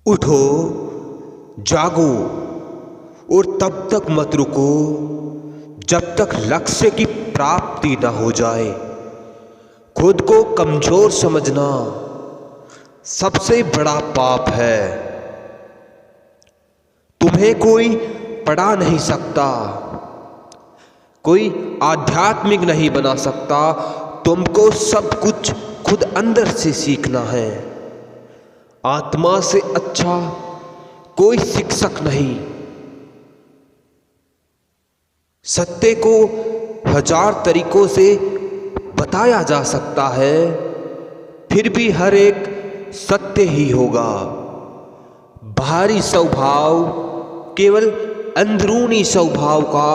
उठो, जागो और तब तक मत रुको जब तक लक्ष्य की प्राप्ति न हो जाए। खुद को कमजोर समझना सबसे बड़ा पाप है। तुम्हें कोई पढ़ा नहीं सकता, कोई आध्यात्मिक नहीं बना सकता। तुमको सब कुछ खुद अंदर से सीखना है। आत्मा से अच्छा कोई शिक्षक नहीं। सत्य को 1000 तरीकों से बताया जा सकता है, फिर भी हर एक सत्य ही होगा। बाहरी स्वभाव केवल अंदरूनी स्वभाव का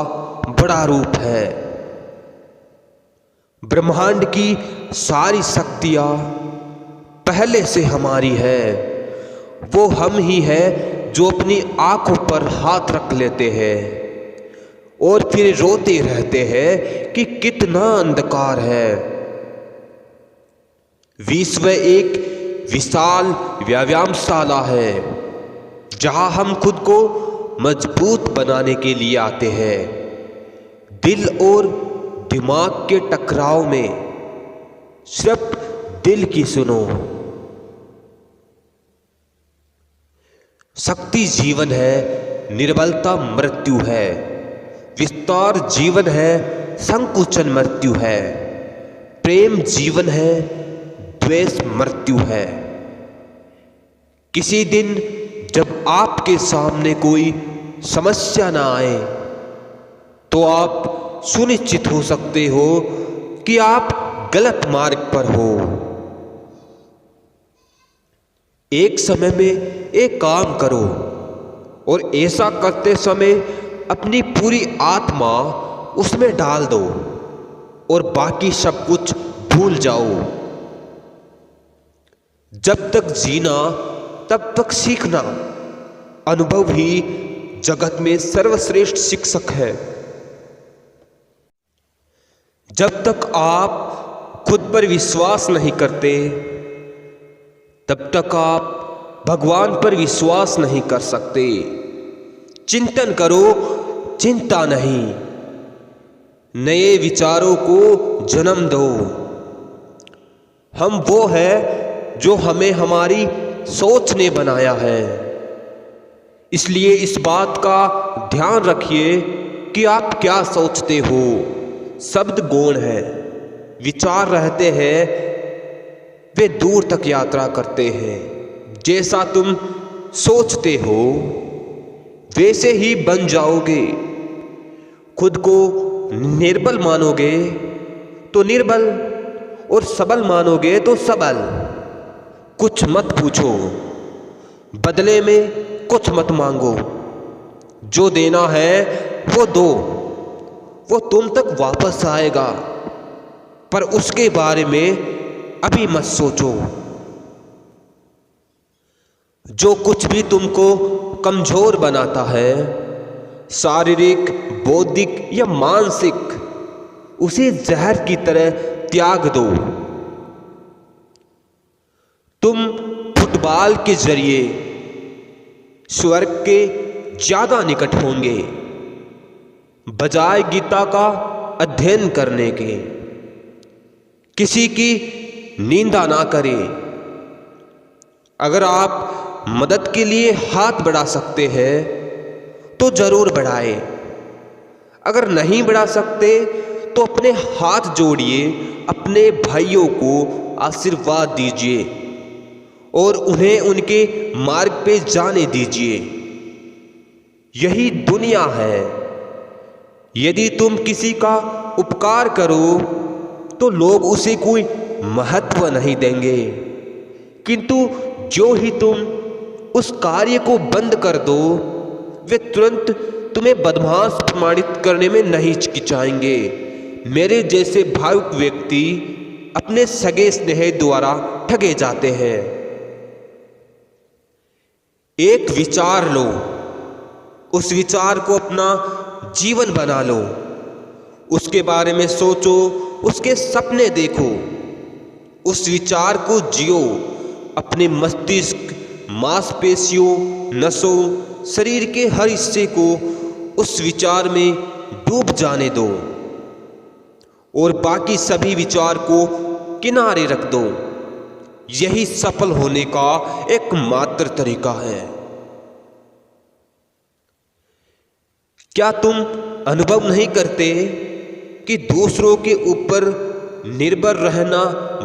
बड़ा रूप है। ब्रह्मांड की सारी शक्तियां पहले से हमारी है। वो हम ही है जो अपनी आंखों पर हाथ रख लेते हैं और फिर रोते रहते हैं कि कितना अंधकार है। विश्व एक विशाल व्यायामशाला है जहां हम खुद को मजबूत बनाने के लिए आते हैं। दिल और दिमाग के टकराव में सिर्फ दिल की सुनो। शक्ति जीवन है, निर्बलता मृत्यु है। विस्तार जीवन है, संकुचन मृत्यु है। प्रेम जीवन है, द्वेष मृत्यु है। किसी दिन जब आपके सामने कोई समस्या ना आए तो आप सुनिश्चित हो सकते हो कि आप गलत मार्ग पर हो। एक समय में एक काम करो और ऐसा करते समय अपनी पूरी आत्मा उसमें डाल दो और बाकी सब कुछ भूल जाओ। जब तक जीना तब तक सीखना। अनुभव ही जगत में सर्वश्रेष्ठ शिक्षक है। जब तक आप खुद पर विश्वास नहीं करते तब तक आप भगवान पर विश्वास नहीं कर सकते। चिंतन करो, चिंता नहीं। नए विचारों को जन्म दो। हम वो है जो हमें हमारी सोच ने बनाया है। इसलिए इस बात का ध्यान रखिए कि आप क्या सोचते हो। शब्द गौण है, विचार रहते हैं, वे दूर तक यात्रा करते हैं। जैसा तुम सोचते हो वैसे ही बन जाओगे। खुद को निर्बल मानोगे तो निर्बल और सबल मानोगे तो सबल। कुछ मत पूछो, बदले में कुछ मत मांगो। जो देना है वो दो, वो तुम तक वापस आएगा, पर उसके बारे में अभी मत सोचो। जो कुछ भी तुमको कमजोर बनाता है, शारीरिक, बौद्धिक या मानसिक, उसे जहर की तरह त्याग दो। तुम फुटबॉल के जरिए स्वर्ग के ज्यादा निकट होंगे बजाय गीता का अध्ययन करने के। किसी की निंदा ना करें। अगर आप मदद के लिए हाथ बढ़ा सकते हैं तो जरूर बढ़ाएं। अगर नहीं बढ़ा सकते तो अपने हाथ जोड़िए, अपने भाइयों को आशीर्वाद दीजिए और उन्हें उनके मार्ग पे जाने दीजिए। यही दुनिया है। यदि तुम किसी का उपकार करो तो लोग उसे कोई महत्व नहीं देंगे, किंतु जो ही तुम उस कार्य को बंद कर दो वे तुरंत तुम्हें बदमाश प्रमाणित करने में नहीं हिचकिचाएंगे। मेरे जैसे भावुक व्यक्ति अपने सगे स्नेह द्वारा ठगे जाते हैं। एक विचार लो, उस विचार को अपना जीवन बना लो। उसके बारे में सोचो, उसके सपने देखो, उस विचार को जियो। अपने मस्तिष्क, मांसपेशियों, नसों, शरीर के हर हिस्से को उस विचार में डूब जाने दो और बाकी सभी विचार को किनारे रख दो। यही सफल होने का एकमात्र तरीका है। क्या तुम अनुभव नहीं करते कि दूसरों के ऊपर निर्भर रहना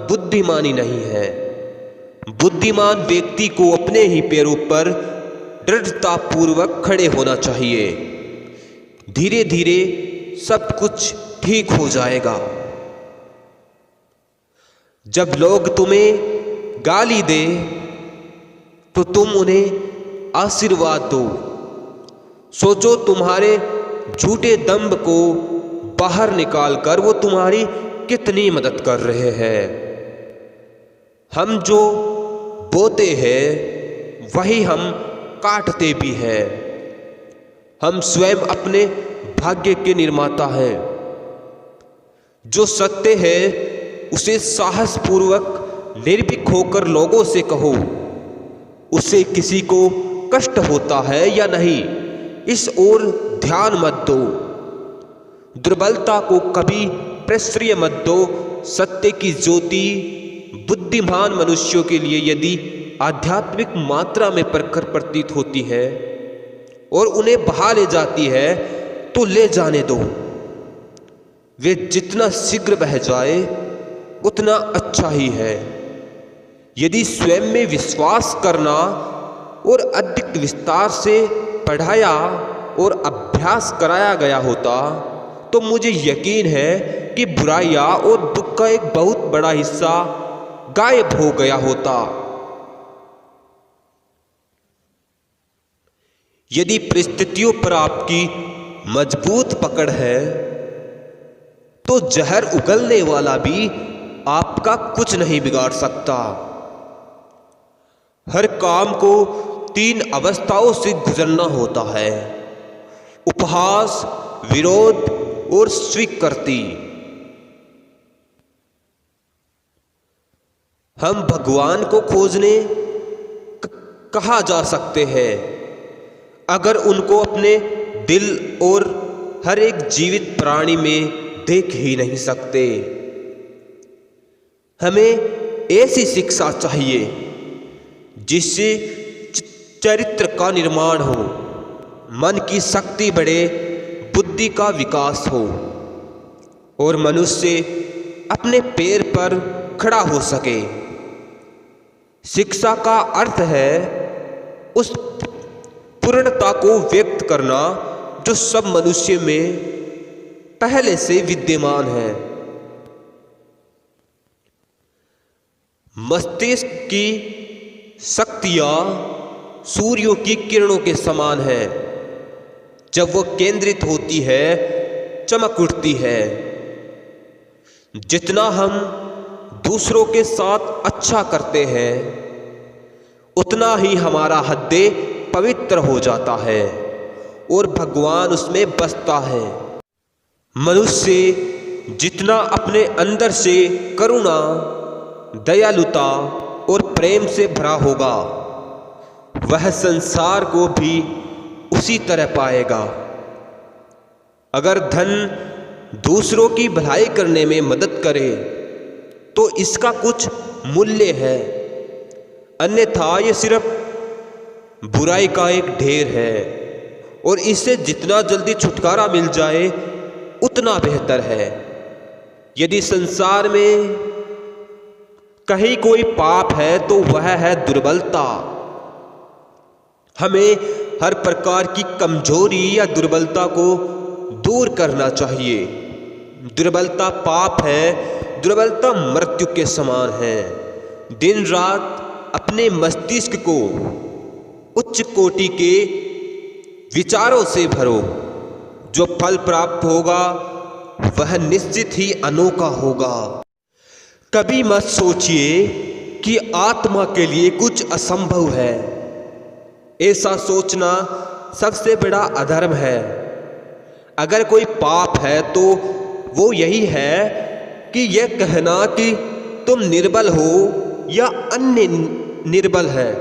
बुद्धिमानी नहीं है? बुद्धिमान व्यक्ति को अपने ही पैरों पर दृढ़तापूर्वक खड़े होना चाहिए। धीरे धीरे सब कुछ ठीक हो जाएगा। जब लोग तुम्हें गाली दे तो तुम उन्हें आशीर्वाद दो। सोचो तुम्हारे झूठे दंभ को बाहर निकालकर वो तुम्हारी कितनी मदद कर रहे हैं। हम जो बोते हैं वही हम काटते भी हैं। हम स्वयं अपने भाग्य के निर्माता हैं। जो सत्य है उसे साहसपूर्वक निर्भीक होकर लोगों से कहो। उसे किसी को कष्ट होता है या नहीं, इस ओर ध्यान मत दो। दुर्बलता को कभी प्रश्रय मत दो। सत्य की ज्योति बुद्धिमान मनुष्यों के लिए यदि आध्यात्मिक मात्रा में प्रखर प्रतीत होती है और उन्हें बहा ले जाती है तो ले जाने दो। वे जितना शीघ्र बह जाए उतना अच्छा ही है। यदि स्वयं में विश्वास करना और अधिक विस्तार से पढ़ाया और अभ्यास कराया गया होता तो मुझे यकीन है कि बुराइयां और दुख का एक बहुत बड़ा हिस्सा गायब हो गया होता। यदि परिस्थितियों पर आपकी मजबूत पकड़ है तो जहर उगलने वाला भी आपका कुछ नहीं बिगाड़ सकता। हर काम को 3 अवस्थाओं से गुजरना होता है: उपहास, विरोध और स्वीकृति। हम भगवान को खोजने कहाँ जा सकते हैं अगर उनको अपने दिल और हर एक जीवित प्राणी में देख ही नहीं सकते? हमें ऐसी शिक्षा चाहिए जिससे चरित्र का निर्माण हो, मन की शक्ति बढ़े, बुद्धि का विकास हो और मनुष्य अपने पैर पर खड़ा हो सके। शिक्षा का अर्थ है उस पूर्णता को व्यक्त करना जो सब मनुष्य में पहले से विद्यमान है। मस्तिष्क की शक्तियां सूर्यों की किरणों के समान है। जब वो केंद्रित होती है चमक उठती है। जितना हम दूसरों के साथ अच्छा करते हैं उतना ही हमारा हृदय पवित्र हो जाता है और भगवान उसमें बसता है। मनुष्य जितना अपने अंदर से करुणा, दयालुता और प्रेम से भरा होगा वह संसार को भी उसी तरह पाएगा। अगर धन दूसरों की भलाई करने में मदद करे तो इसका कुछ मूल्य है, अन्यथा ये सिर्फ बुराई का एक ढेर है और इससे जितना जल्दी छुटकारा मिल जाए उतना बेहतर है। यदि संसार में कहीं कोई पाप है तो वह है दुर्बलता। हमें हर प्रकार की कमजोरी या दुर्बलता को दूर करना चाहिए। दुर्बलता पाप है, दुर्बलता मृत्यु के समान है। दिन रात अपने मस्तिष्क को उच्च कोटि के विचारों से भरो। जो फल प्राप्त होगा वह निश्चित ही अनोखा होगा। कभी मत सोचिए कि आत्मा के लिए कुछ असंभव है। ऐसा सोचना सबसे बड़ा अधर्म है। अगर कोई पाप है तो वो यही है कि यह कहना कि तुम निर्बल हो या अन्य निर्बल है।